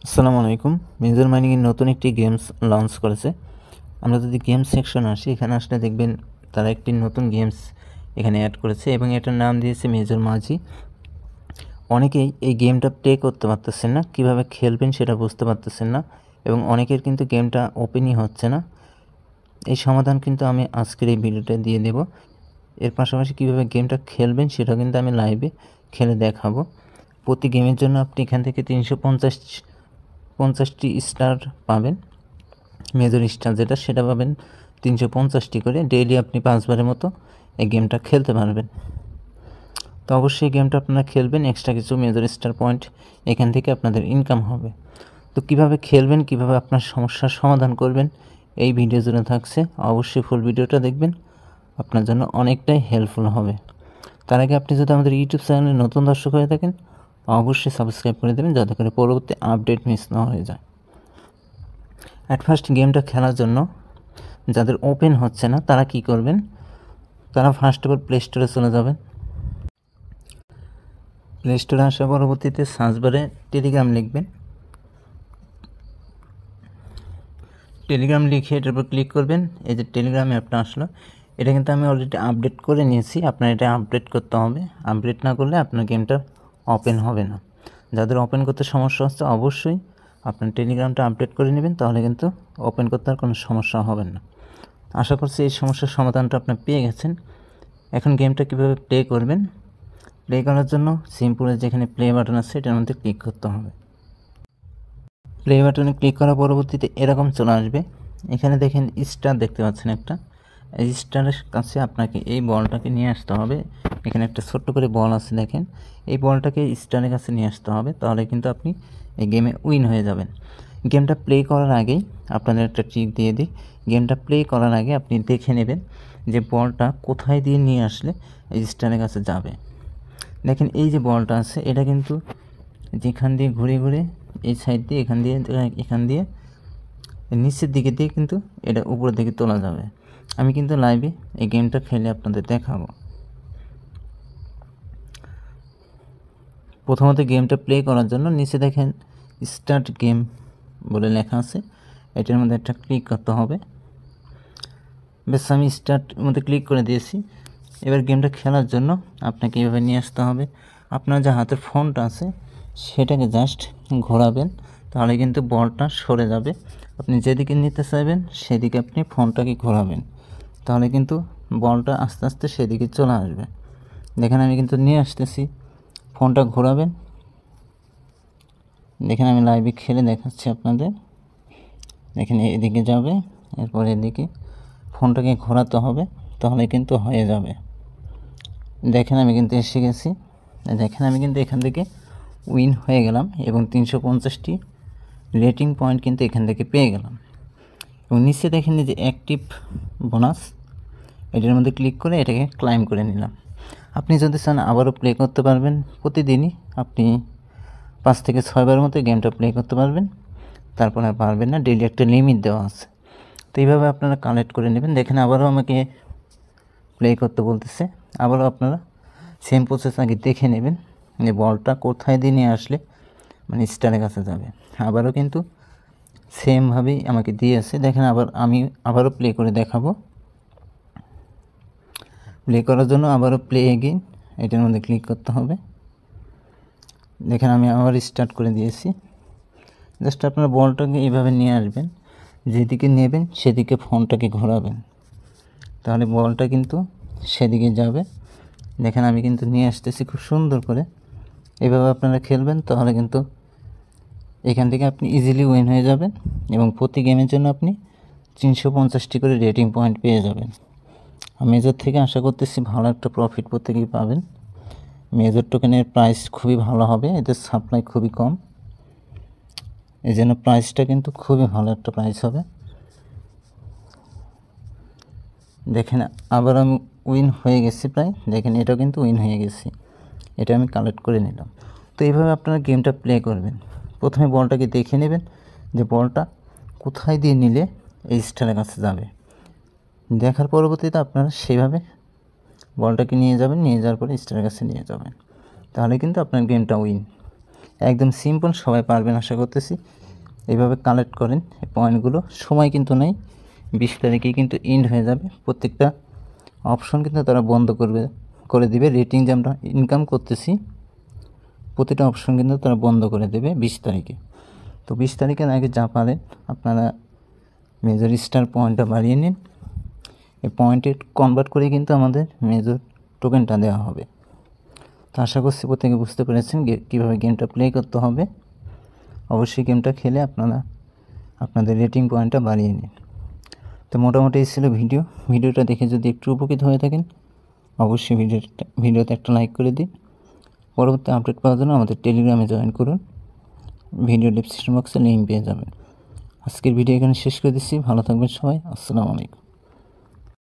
আসসালামু আলাইকুম। Major mining এর নতুন একটি গেমস লঞ্চ করেছে। আমরা যদি গেমস সেকশনে আসি, এখানে আসলে দেখবেন তারা একটি নতুন গেমস এখানে অ্যাড করেছে এবং এটার নাম দিয়েছে মেজর মাঝি। অনেকেই এই গেমটা প্লে করতে পারতেছেন না, কিভাবে খেলবেন সেটা বুঝতে পারতেছেন না এবং অনেকের কিন্তু গেমটা ওপেনই হচ্ছে না। এই সমাধান কিন্তু আমি আজকের এই ভিডিওটা দিয়ে দেব। এর পাশাপাশি কিভাবে গেমটা খেলবেন সেটাও কিন্তু আমি লাইভে খেলে দেখাবো। প্রতি গেমের জন্য আপনি এখান থেকে 350টি স্টার পাবেন। মেজর স্টার যেটা সেটা পাবেন 350টি করে। ডেইলি আপনি 5 বারের মতো এই গেমটা খেলতে পারবেন। তো অবশ্যই গেমটা আপনারা খেলবেন, এক্সট্রা কিছু মেজর স্টার পয়েন্ট এখান থেকে আপনাদের ইনকাম হবে। তো কিভাবে খেলবেন, কিভাবে আপনার সমস্যার সমাধান করবেন, এই ভিডিও জুড়ে থাকছে। অবশ্যই ফুল ভিডিওটা দেখবেন, আপনার জন্য অনেকটাই হেল্পফুল হবে। তার আগে আপনি যদি আমাদের ইউটিউব চ্যানেলে নতুন দর্শক হয়ে থাকেন, অবশ্যই সাবস্ক্রাইব করে দেবেন যাতে করে পরবর্তী আপডেট মিস না হয়ে যায়। অ্যাট ফার্স্ট গেমটা খেলার জন্য যাদের ওপেন হচ্ছে না তারা কি করবেন, তারা ফার্স্ট অফ অল প্লে স্টোরে চলে যাবেন। প্লে স্টোরে আসার পরবর্তীতে সার্চ বারে টেলিগ্রাম লিখবেন। টেলিগ্রাম লিখে এটার উপর ক্লিক করবেন। এই যে টেলিগ্রাম অ্যাপটা আসলো, এটা কিন্তু আমি অলরেডি আপডেট করে নিয়েছি। আপনার এটা আপডেট করতে হবে, আপডেট না করলে আপনার গেমটা ওপেন হবে না। যাদের ওপেন করতে সমস্যা হচ্ছে অবশ্যই আপনার টেলিগ্রামটা আপডেট করে নেবেন, তাহলে কিন্তু ওপেন করতে আর কোনো সমস্যা হবে না। আশা করছি এই সমস্যার সমাধানটা আপনি পেয়ে গেছেন। এখন গেমটা কীভাবে প্লে করবেন, প্লে করার জন্য সিম্পল যেখানে প্লে বাটন আছে এটার মধ্যে ক্লিক করতে হবে। প্লে বাটনে ক্লিক করার পরবর্তীতে এরকম চলে আসবে। এখানে দেখেন স্টার দেখতে পাচ্ছেন একটা, এই স্টারের কাছে আপনাকে এই বলটাকে নিয়ে আসতে হবে। এখানে একটা ছোট্ট করে বল আছে দেখেন, এই বলটাকে স্টারের কাছে নিয়ে আসতে হবে, তাহলে কিন্তু আপনি এই গেমে উইন হয়ে যাবেন। গেমটা প্লে করার আগেই আপনাদের একটা ট্রিক দিয়ে দিই। গেমটা প্লে করার আগে আপনি দেখে নেবেন যে বলটা কোথায় দিয়ে নিয়ে আসলে এই স্টারের কাছে যাবে। দেখেন এই যে বলটা আছে এটা কিন্তু যেখান দিয়ে ঘুরে ঘুরে এই সাইড দিয়ে এখান দিয়ে নিচের দিকে দিয়ে কিন্তু এটা উপরের দিকে তোলা যাবে। আমি কিন্তু লাইভে এই গেমটা খেলে আপনাদের দেখাবো। প্রথমত গেমটা প্লে করার জন্য নিচে দেখেন স্টার্ট গেম বলে লেখা আছে, এটার মধ্যে একটা ক্লিক করতে হবে। বেশ, আমি স্টার্ট মধ্যে ক্লিক করে দিয়েছি। এবার গেমটা খেলার জন্য আপনাকে এভাবে নিয়ে আসতে হবে। আপনার যে হাতের ফোনটা আছে সেটাকে জাস্ট ঘোরাবেন, তাহলে কিন্তু বলটা সরে যাবে। আপনি যেদিকে নিতে চাইবেন সেদিকে আপনি ফোনটাকে ঘোরাবেন, তাহলে কিন্তু বলটা আস্তে আস্তে সেদিকে চলে আসবে। দেখেন আমি কিন্তু নিয়ে আসতেছি, ফোনটা ঘোরাবেন। দেখেন আমি লাইভে খেলে দেখাচ্ছি আপনাদের। দেখেন এদিকে যাবে, এরপর এদিকে ফোনটাকে ঘোরাতে হবে, তাহলে কিন্তু হয়ে যাবে। দেখেন আমি কিন্তু এসে গেছি। দেখেন আমি কিন্তু এখান থেকে উইন হয়ে গেলাম এবং 350টি রেটিং পয়েন্ট কিন্তু এখান থেকে পেয়ে গেলাম। এবং নিচে দেখেন যে অ্যাক্টিভ বোনাস, এটার মধ্যে ক্লিক করে এটাকে ক্লাইম করে নিলাম। আপনি যদি চান আবারও প্লে করতে পারবেন। প্রতিদিনই আপনি 5 থেকে 6 বারের মতো গেমটা প্লে করতে পারবেন, তারপর আর পারবেন না। ডেইলি একটা লিমিট দেওয়া আছে, তো এইভাবে আপনারা কালেক্ট করে নেবেন। দেখেন আবারও আমাকে প্লে করতে বলতেছে। আবারও আপনারা সেম প্রসেস আগে দেখে নেবেন যে বলটা কোথায় দিয়ে নিয়ে আসলে মানে স্টারের কাছে যাবে। আবারও কিন্তু সেমভাবেই আমাকে দিয়েছে। দেখেন আমি আবারও প্লে করে দেখাবো। প্লে করার জন্য আবারও প্লে এগেইন এটার মধ্যে ক্লিক করতে হবে। দেখেন আমি আবার স্টার্ট করে দিয়েছি। জাস্ট আপনারা বলটাকে এইভাবে নিয়ে আসবেন, যেদিকে নেবেন সেদিকে ফোনটাকে ঘোরাবেন, তাহলে বলটা কিন্তু সেদিকে যাবে। দেখেন আমি কিন্তু নিয়ে আসতেছি খুব সুন্দর করে। এভাবে আপনারা খেলবেন, তাহলে কিন্তু এখান থেকে আপনি ইজিলি উইন হয়ে যাবেন এবং প্রতি গেমের জন্য আপনি 350টি করে রেটিং পয়েন্ট পেয়ে যাবেন। মেজর থেকে আশা করতেছি ভালো একটা প্রফিট প্রত্যেকেই পাবেন। মেজর টোকেনের প্রাইস খুবই ভালো হবে, এদের সাপ্লাই খুবই কম, এই জন্য প্রাইসটা কিন্তু খুবই ভালো একটা প্রাইস হবে। দেখেন আবার আমি উইন হয়ে গেছি প্রায়। দেখেন এটাও কিন্তু উইন হয়ে গেছি, এটা আমি কালেক্ট করে নিলাম। তো এইভাবে আপনারা গেমটা প্লে করবেন। প্রথমে বলটাকে দেখে নেবেন যে বলটা কোথায় দিয়ে নিলে এই স্টারের কাছে যাবে। দেখার পরবর্তীতে আপনারা সেইভাবে বলটাকে নিয়ে যাবেন, নিয়ে যাওয়ার পরে স্টারের কাছে নিয়ে যাবেন, তাহলে কিন্তু আপনার গেমটা উইন। একদম সিম্পল, সবাই পারবেন আশা করতেছি। এইভাবে কালেক্ট করেন এই পয়েন্টগুলো। সময় কিন্তু নেই, 20 তারিখেই কিন্তু এন্ড হয়ে যাবে। প্রত্যেকটা অপশন কিন্তু তারা বন্ধ করে দিবে। রেটিং যে আমরা ইনকাম করতেছি প্রতিটা অপশন কিন্তু তারা বন্ধ করে দেবে 20 তারিখে। তো 20 তারিখের আগে যা পারেন আপনারা মেজর স্টার পয়েন্টটা বাড়িয়ে নিন। এই পয়েন্টে কনভার্ট করে কিন্তু আমাদের মেজর টোকেনটা দেওয়া হবে। তো আশা করছি প্রত্যেকে বুঝতে পেরেছেন কীভাবে গেমটা প্লে করতে হবে। অবশ্যই গেমটা খেলে আপনারা আপনাদের রেটিং পয়েন্টটা বাড়িয়ে নিন। তো মোটামুটি এই ছিল ভিডিওটা দেখে যদি একটু উপকৃত হয়ে থাকেন অবশ্যই ভিডিওতে একটা লাইক করে দিন। পরবর্তী আপডেট পাওয়ার জন্য আমাদের টেলিগ্রামে জয়েন করুন। ভিডিও ডেসক্রিপশন বক্সে লিঙ্ক পেয়ে যাবেন। আজকের ভিডিও এখানে শেষ করে দিচ্ছি। ভালো থাকবেন সবাই। আসসালামু আলাইকুম।